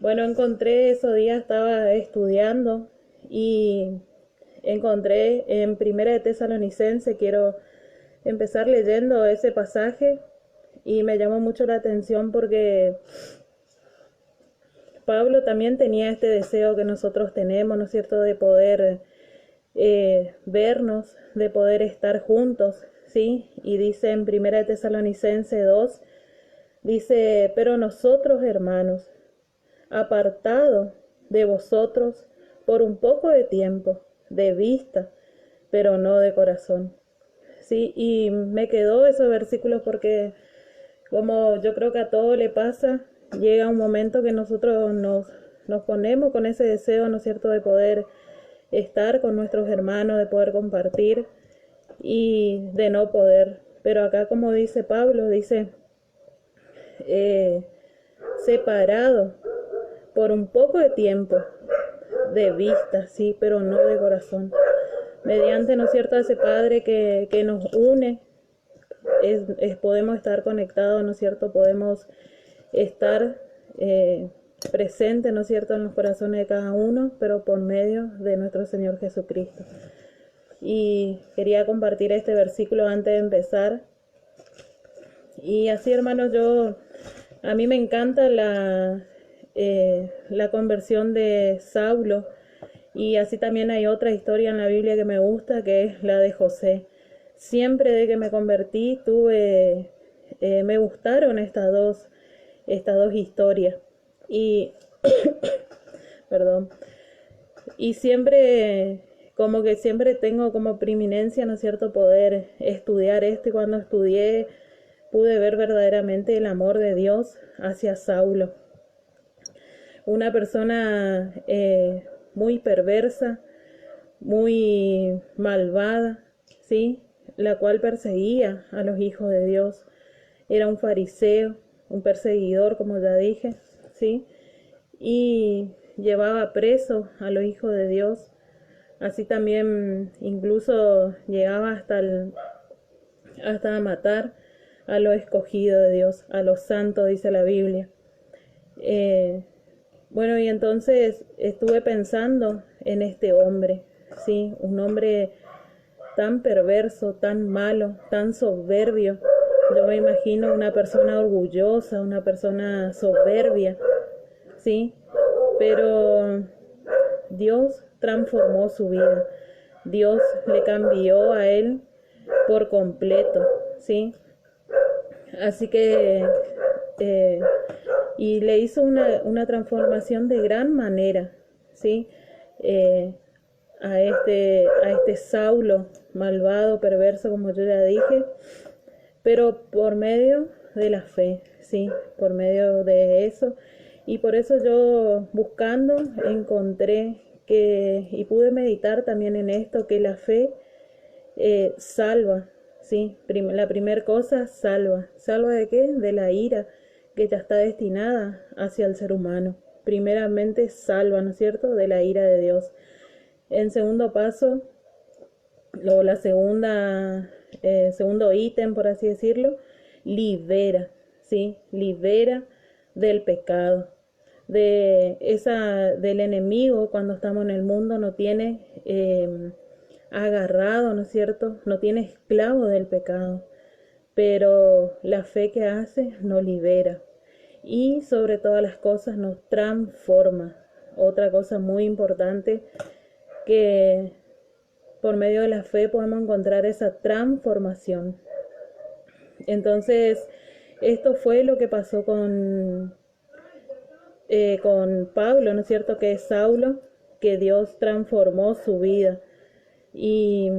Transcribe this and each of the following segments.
Bueno, encontré esos días, estaba estudiando y encontré en Primera de Tesalonicense, quiero empezar leyendo ese pasaje y me llamó mucho la atención porque Pablo también tenía este deseo que nosotros tenemos, ¿no es cierto?, de poder vernos, de poder estar juntos, ¿sí? Y dice en Primera de Tesalonicense 2, dice, pero nosotros, hermanos, apartado de vosotros por un poco de tiempo, de vista, pero no de corazón. Sí, y me quedó esos versículos porque como yo creo que a todo le pasa, llega un momento que nosotros nos ponemos con ese deseo, ¿no es cierto?, de poder estar con nuestros hermanos, de poder compartir y de no poder. Pero acá como dice Pablo, dice, eh, separado por un poco de tiempo, de vista, sí, pero no de corazón. Mediante, ¿no es cierto?, ese Padre que nos une, podemos estar conectados, ¿no es cierto?, podemos estar presentes, ¿no es cierto?, en los corazones de cada uno, pero por medio de nuestro Señor Jesucristo. Y quería compartir este versículo antes de empezar. Y así, hermanos, a mí me encanta la conversión de Saulo, y así también hay otra historia en la Biblia que me gusta, que es la de José. Siempre de que me convertí me gustaron estas dos historias. Y, perdón, y siempre, como que siempre tengo como preeminencia, ¿no es cierto?, poder estudiar esto, y cuando estudié pude ver verdaderamente el amor de Dios hacia Saulo. Una persona muy perversa, muy malvada, ¿sí?, la cual perseguía a los hijos de Dios. Era un fariseo, un perseguidor, como ya dije, ¿sí? Y llevaba preso a los hijos de Dios. Así también incluso llegaba hasta matar a los escogidos de Dios, a los santos, dice la Biblia. Eh, bueno, y entonces estuve pensando en este hombre, ¿sí? Un hombre tan perverso, tan malo, tan soberbio. Yo me imagino una persona orgullosa, una persona soberbia, ¿sí? Pero Dios transformó su vida. Dios le cambió a él por completo, ¿sí? Así que, eh, y le hizo una transformación de gran manera, ¿sí? Eh, a este Saulo, malvado, perverso, como yo ya dije, pero por medio de la fe, ¿sí? Por medio de eso. Y por eso yo buscando encontré y pude meditar también en esto, que la fe salva, ¿sí? La primera cosa, salva. ¿Salva de qué? De la ira que ya está destinada hacia el ser humano. Primeramente salva, ¿no es cierto?, de la ira de Dios. En segundo paso, la segundo ítem, por así decirlo, libera, ¿sí? Libera del pecado, del enemigo. Cuando estamos en el mundo no tiene agarrado, ¿no es cierto?, no tiene esclavo del pecado, pero la fe que hace nos libera y sobre todas las cosas nos transforma. Otra cosa muy importante, que por medio de la fe podemos encontrar esa transformación. Entonces, esto fue lo que pasó con Pablo, ¿no es cierto?, que es Saulo, que Dios transformó su vida. Y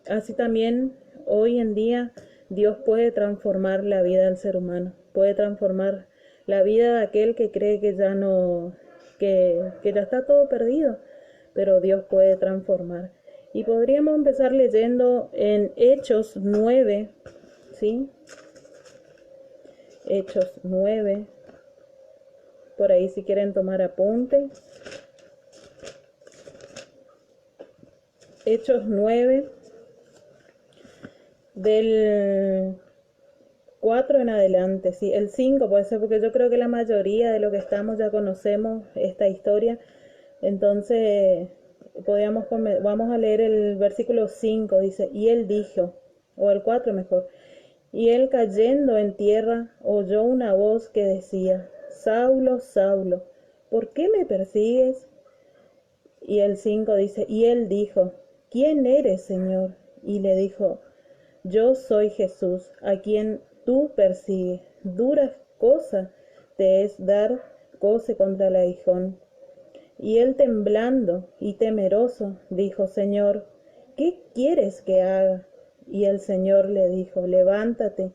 así también hoy en día Dios puede transformar la vida del ser humano, puede transformar la vida de aquel que cree que ya no, que ya está todo perdido, pero Dios puede transformar. Y podríamos empezar leyendo en Hechos 9, ¿sí? Hechos 9, por ahí si quieren tomar apunte. Hechos 9, del 4 en adelante, sí, el 5 puede ser, porque yo creo que la mayoría de lo que estamos ya conocemos esta historia. Entonces, vamos a leer el versículo 5, dice, y él dijo, o el 4 mejor, y él cayendo en tierra oyó una voz que decía, Saulo, Saulo, ¿por qué me persigues? Y el 5 dice, y él dijo, ¿quién eres, Señor? Y le dijo, yo soy Jesús, a quien tú persigues. Dura cosa te es dar coce contra el aguijón. Y él temblando y temeroso dijo, Señor, ¿qué quieres que haga? Y el Señor le dijo, levántate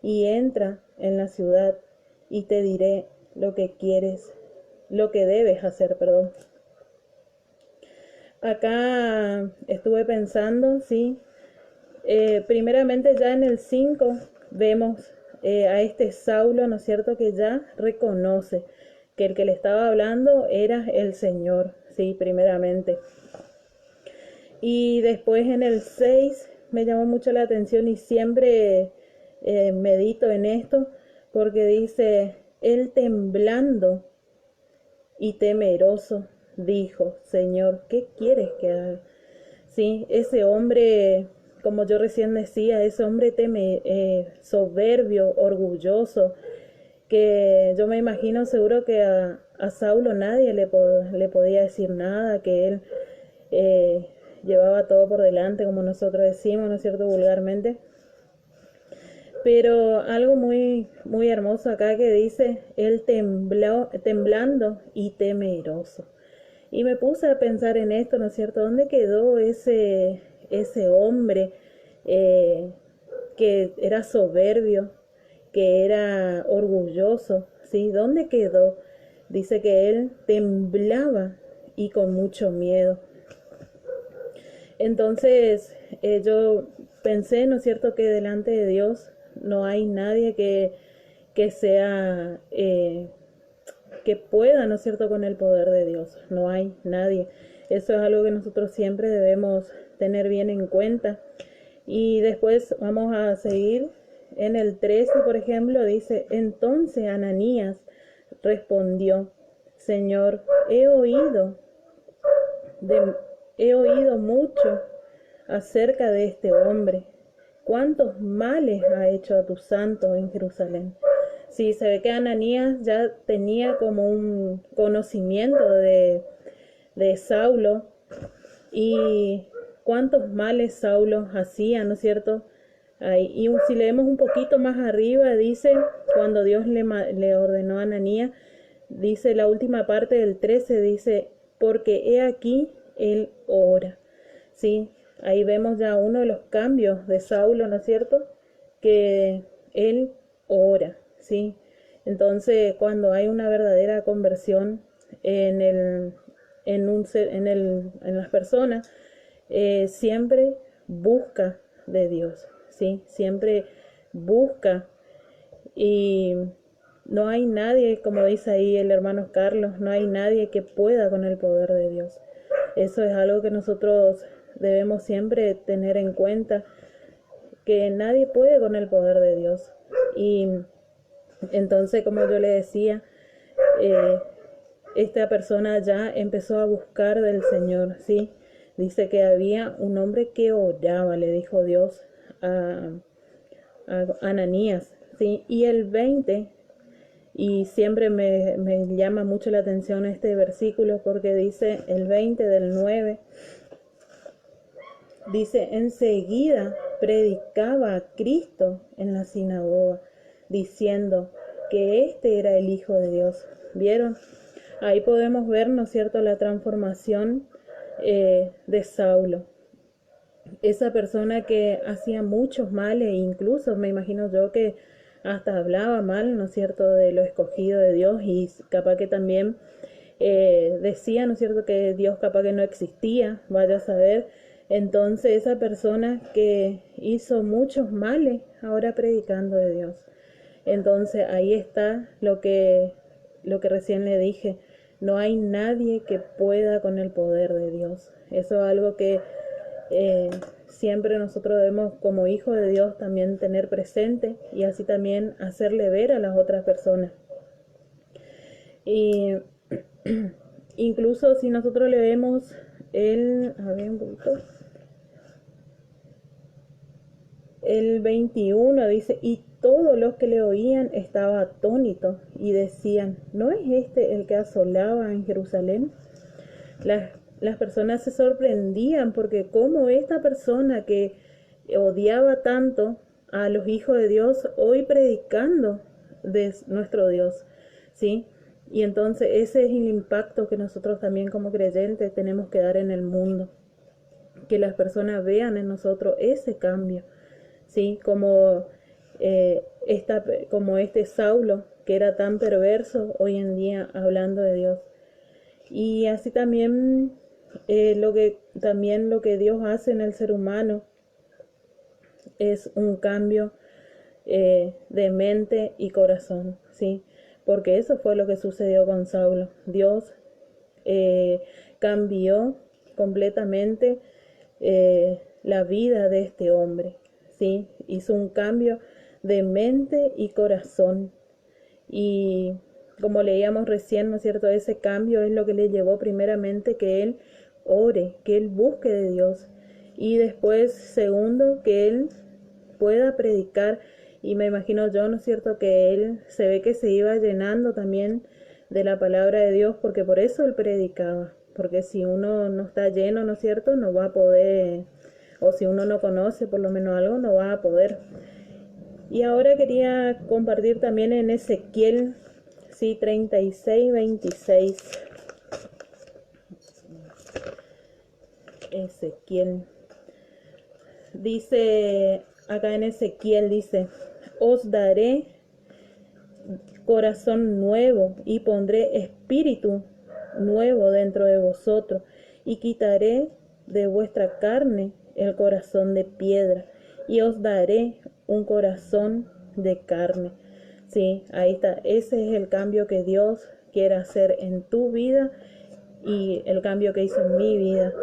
y entra en la ciudad y te diré lo que debes hacer, perdón. Acá estuve pensando, sí, primeramente ya en el 5 vemos a este Saulo, ¿no es cierto?, que ya reconoce que el que le estaba hablando era el Señor, sí, primeramente. Y después en el 6 me llamó mucho la atención y siempre medito en esto, porque dice, él temblando y temeroso dijo, Señor, ¿qué quieres que haga? Sí, ese hombre, como yo recién decía, ese hombre soberbio, orgulloso, que yo me imagino seguro que a Saulo nadie le podía decir nada, que él llevaba todo por delante, como nosotros decimos, ¿no es cierto?, vulgarmente. Pero algo muy, muy hermoso acá que dice, él temblando y temeroso. Y me puse a pensar en esto, ¿no es cierto? ¿Dónde quedó ese hombre que era soberbio, que era orgulloso? ¿Sí? ¿Dónde quedó? Dice que él temblaba y con mucho miedo. Entonces yo pensé, ¿no es cierto?, que delante de Dios no hay nadie que sea... que pueda, ¿no es cierto?, con el poder de Dios. No hay nadie. Eso es algo que nosotros siempre debemos tener bien en cuenta. Y después vamos a seguir en el 13, por ejemplo, dice, entonces Ananías respondió, Señor, he oído mucho acerca de este hombre. ¿Cuántos males ha hecho a tus santos en Jerusalén? Sí, se ve que Ananías ya tenía como un conocimiento de Saulo y cuántos males Saulo hacía, ¿no es cierto? Y si leemos un poquito más arriba, dice, cuando Dios le ordenó a Ananías, dice la última parte del 13, dice, porque he aquí, él ora. Sí, ahí vemos ya uno de los cambios de Saulo, ¿no es cierto? Que él ora, ¿sí? Entonces, cuando hay una verdadera conversión en las personas, siempre busca de Dios, ¿sí? Siempre busca y no hay nadie, como dice ahí el hermano Carlos, no hay nadie que pueda con el poder de Dios. Eso es algo que nosotros debemos siempre tener en cuenta, que nadie puede con el poder de Dios. Y entonces, como yo le decía, esta persona ya empezó a buscar del Señor, ¿sí? Dice que había un hombre que oraba, le dijo Dios a Ananías, ¿sí? Y el 20, y siempre me llama mucho la atención este versículo porque dice el 20 del 9, dice, enseguida predicaba a Cristo en la sinagoga, diciendo que este era el Hijo de Dios. ¿Vieron? Ahí podemos ver, ¿no es cierto?, la transformación de Saulo. Esa persona que hacía muchos males, incluso me imagino yo que hasta hablaba mal, ¿no es cierto?, de lo escogido de Dios y capaz que también decía, ¿no es cierto?, que Dios capaz que no existía, vaya a saber. Entonces esa persona que hizo muchos males, ahora predicando de Dios. Entonces ahí está lo que recién le dije, no hay nadie que pueda con el poder de Dios. Eso es algo que siempre nosotros debemos, como hijos de Dios, también tener presente y así también hacerle ver a las otras personas. Y incluso si nosotros leemos el 21 dice, y todos los que le oían estaban atónitos y decían, ¿no es este el que asolaba en Jerusalén? Las personas se sorprendían porque como esta persona que odiaba tanto a los hijos de Dios, hoy predicando de nuestro Dios, ¿sí? Y entonces ese es el impacto que nosotros también como creyentes tenemos que dar en el mundo, que las personas vean en nosotros ese cambio, ¿sí? Como este Saulo, que era tan perverso, hoy en día hablando de Dios. Y así también lo que Dios hace en el ser humano es un cambio de mente y corazón, ¿sí? Porque eso fue lo que sucedió con Saulo. Dios cambió completamente la vida de este hombre, ¿sí? Hizo un cambio de mente y corazón. Y como leíamos recién, ¿no es cierto? Ese cambio es lo que le llevó primeramente que él ore, que él busque de Dios. Y después, segundo, que él pueda predicar. Y me imagino yo, ¿no es cierto?, que él se ve que se iba llenando también de la palabra de Dios, porque por eso él predicaba. Porque si uno no está lleno, ¿no es cierto?, no va a poder, o si uno no conoce por lo menos algo, no va a poder. Y ahora quería compartir también en Ezequiel, sí, 36, 26. Ezequiel. Dice, acá en Ezequiel dice, os daré corazón nuevo y pondré espíritu nuevo dentro de vosotros y quitaré de vuestra carne el corazón de piedra y os daré un corazón de carne. Sí, ahí está. Ese es el cambio que Dios quiere hacer en tu vida y el cambio que hizo en mi vida.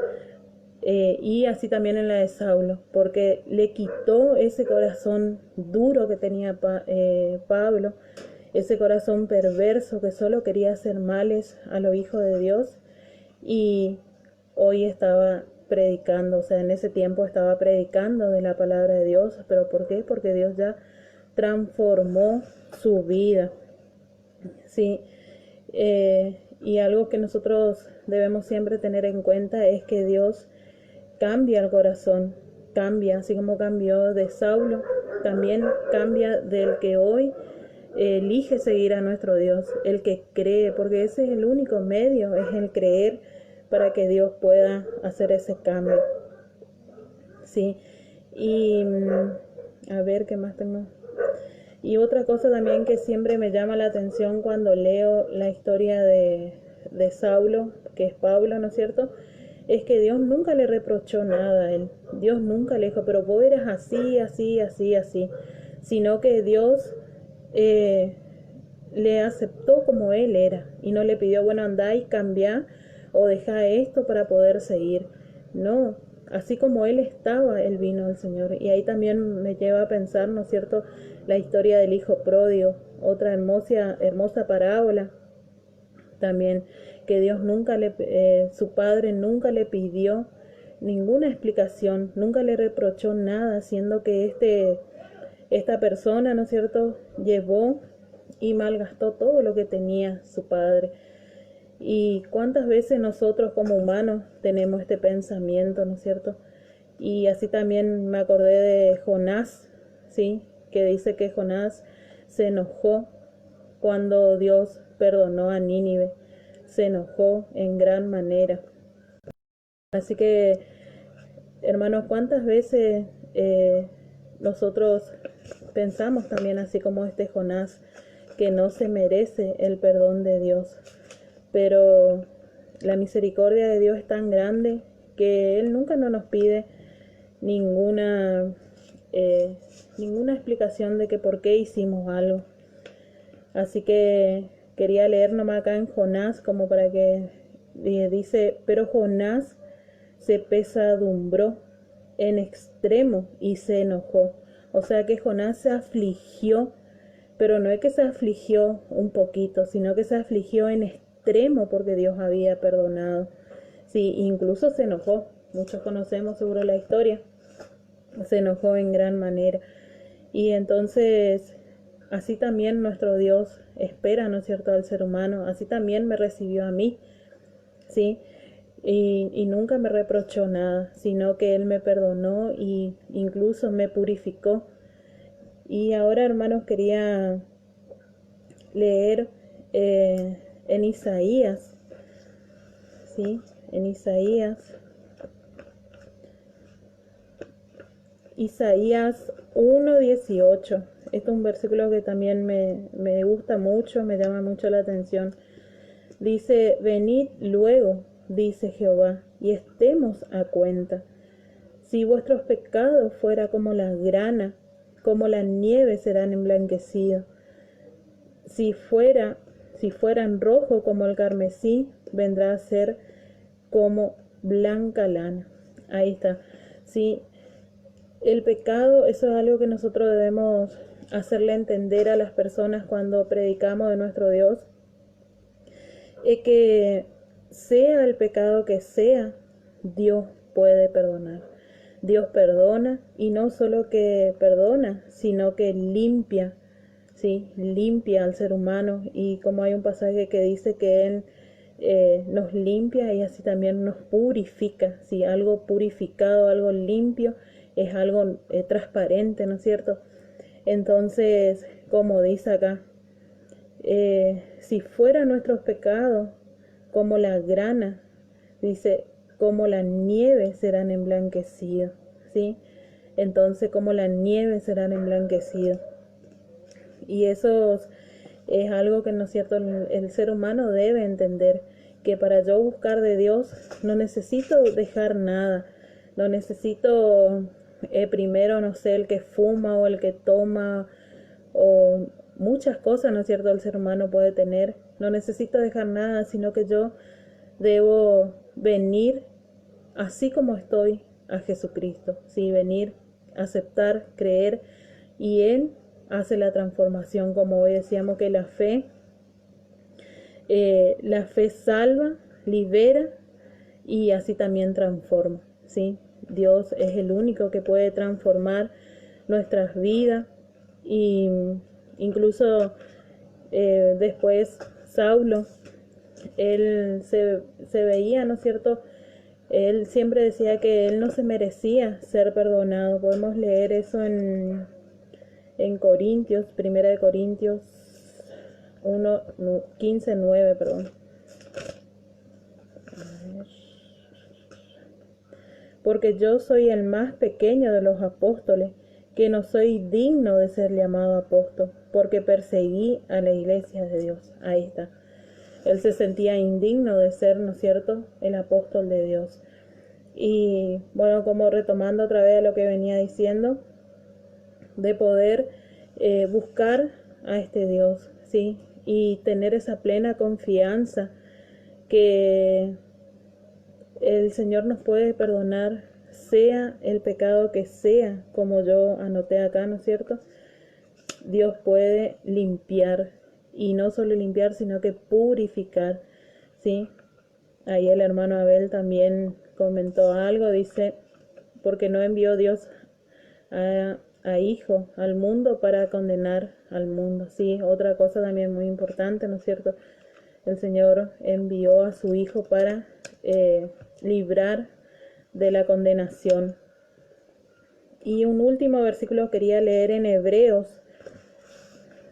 Y así también en la de Saulo, porque le quitó ese corazón duro que tenía Pablo, ese corazón perverso que solo quería hacer males a los hijos de Dios, y hoy estaba predicando, o sea, en ese tiempo estaba predicando de la palabra de Dios. ¿Pero por qué? Porque Dios ya transformó su vida, ¿sí? Y algo que nosotros debemos siempre tener en cuenta es que Dios cambia el corazón, cambia, así como cambió de Saulo, también cambia del que hoy elige seguir a nuestro Dios, el que cree, porque ese es el único medio, es el creer para que Dios pueda hacer ese cambio. Sí, y a ver qué más tengo. Y otra cosa también que siempre me llama la atención cuando leo la historia de Saulo, que es Pablo, ¿no es cierto?, es que Dios nunca le reprochó nada a él. Dios nunca le dijo, pero vos eras así, así, así, así. Sino que Dios le aceptó como él era y no le pidió, bueno, andá y cambia o deja esto para poder seguir. No, así como él estaba, él vino al Señor. Y ahí también me lleva a pensar, ¿no es cierto?, la historia del hijo pródigo, otra hermosa parábola también, que Dios su padre nunca le pidió ninguna explicación, nunca le reprochó nada, siendo que esta persona, ¿no es cierto?, llevó y malgastó todo lo que tenía su padre. Y cuántas veces nosotros como humanos tenemos este pensamiento, ¿no es cierto? Y así también me acordé de Jonás, ¿sí?, que dice que Jonás se enojó cuando Dios perdonó a Nínive, se enojó en gran manera. Así que, hermanos, ¿cuántas veces nosotros pensamos también así como este Jonás, que no se merece el perdón de Dios? Pero la misericordia de Dios es tan grande que Él nunca nos pide ninguna explicación de que por qué hicimos algo. Así que quería leer nomás acá en Jonás, como para que dice, pero Jonás se pesadumbró en extremo y se enojó. O sea que Jonás se afligió, pero no es que se afligió un poquito, sino que se afligió en extremo porque Dios había perdonado. Sí, incluso se enojó. Muchos conocemos seguro la historia. Se enojó en gran manera. Y entonces, así también nuestro Dios espera, ¿no es cierto?, al ser humano. Así también me recibió a mí, ¿sí? Y nunca me reprochó nada, sino que Él me perdonó y incluso me purificó. Y ahora, hermanos, quería leer en Isaías, ¿sí? En Isaías 1:18. Este es un versículo que también me gusta mucho, me llama mucho la atención. Dice, venid luego, dice Jehová, y estemos a cuenta. Si vuestros pecados fuera como la grana, como la nieve serán emblanquecidos. Si fueran rojo como el carmesí, vendrá a ser como blanca lana. Ahí está. Sí, el pecado, eso es algo que nosotros debemos hacerle entender a las personas cuando predicamos de nuestro Dios. Es que sea el pecado que sea, Dios puede perdonar. Dios perdona, y no solo que perdona, sino que limpia, ¿sí? Limpia al ser humano. Y como hay un pasaje que dice que Él nos limpia y así también nos purifica, ¿sí? Algo purificado, algo limpio, es algo transparente, ¿no es cierto? Entonces, como dice acá, si fueran nuestros pecados como la grana, dice, como la nieve serán emblanquecidos, ¿sí? Entonces, como la nieve serán emblanquecidos. Y eso es algo que, ¿no es cierto?, el ser humano debe entender, que para yo buscar de Dios no necesito dejar nada, no necesito primero, no sé, el que fuma o el que toma o muchas cosas, ¿no es cierto?, el ser humano puede tener. No necesito dejar nada, sino que yo debo venir así como estoy a Jesucristo, ¿sí? Venir, aceptar, creer, y Él hace la transformación. Como hoy decíamos que la fe salva, libera y así también transforma, ¿sí? Dios es el único que puede transformar nuestras vidas. Y incluso después Saulo, él se veía, ¿no es cierto?, él siempre decía que él no se merecía ser perdonado. Podemos leer eso en Corintios, 1 Corintios 15:9, perdón. Porque yo soy el más pequeño de los apóstoles, que no soy digno de ser llamado apóstol, porque perseguí a la iglesia de Dios. Ahí está. Él se sentía indigno de ser, ¿no es cierto?, el apóstol de Dios. Y bueno, como retomando otra vez lo que venía diciendo, de poder buscar a este Dios, ¿sí? Y tener esa plena confianza que el Señor nos puede perdonar, sea el pecado que sea, como yo anoté acá, ¿no es cierto? Dios puede limpiar, y no solo limpiar, sino que purificar, ¿sí? Ahí el hermano Abel también comentó algo, dice, porque no envió Dios a hijo al mundo para condenar al mundo. Sí, otra cosa también muy importante, ¿no es cierto? El Señor envió a su hijo para librar de la condenación. Y un último versículo quería leer en Hebreos,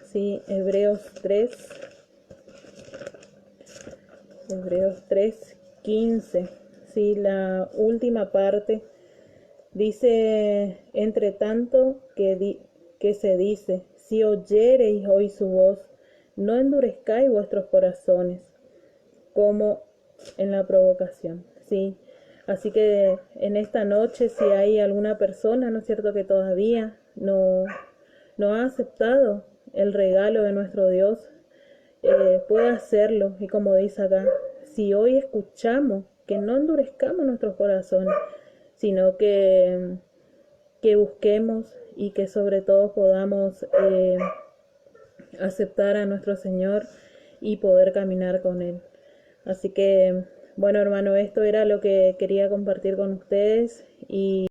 sí, Hebreos 3:15, sí, la última parte. Dice, entre tanto que se dice, si oyereis hoy su voz, no endurezcáis vuestros corazones, como en la provocación, ¿sí? Así que en esta noche, si hay alguna persona, ¿no es cierto?, que todavía no ha aceptado el regalo de nuestro Dios, puede hacerlo. Y como dice acá, si hoy escuchamos, que no endurezcamos nuestros corazones, sino que busquemos y que sobre todo podamos aceptar a nuestro Señor y poder caminar con Él. Así que, bueno, hermano, esto era lo que quería compartir con ustedes y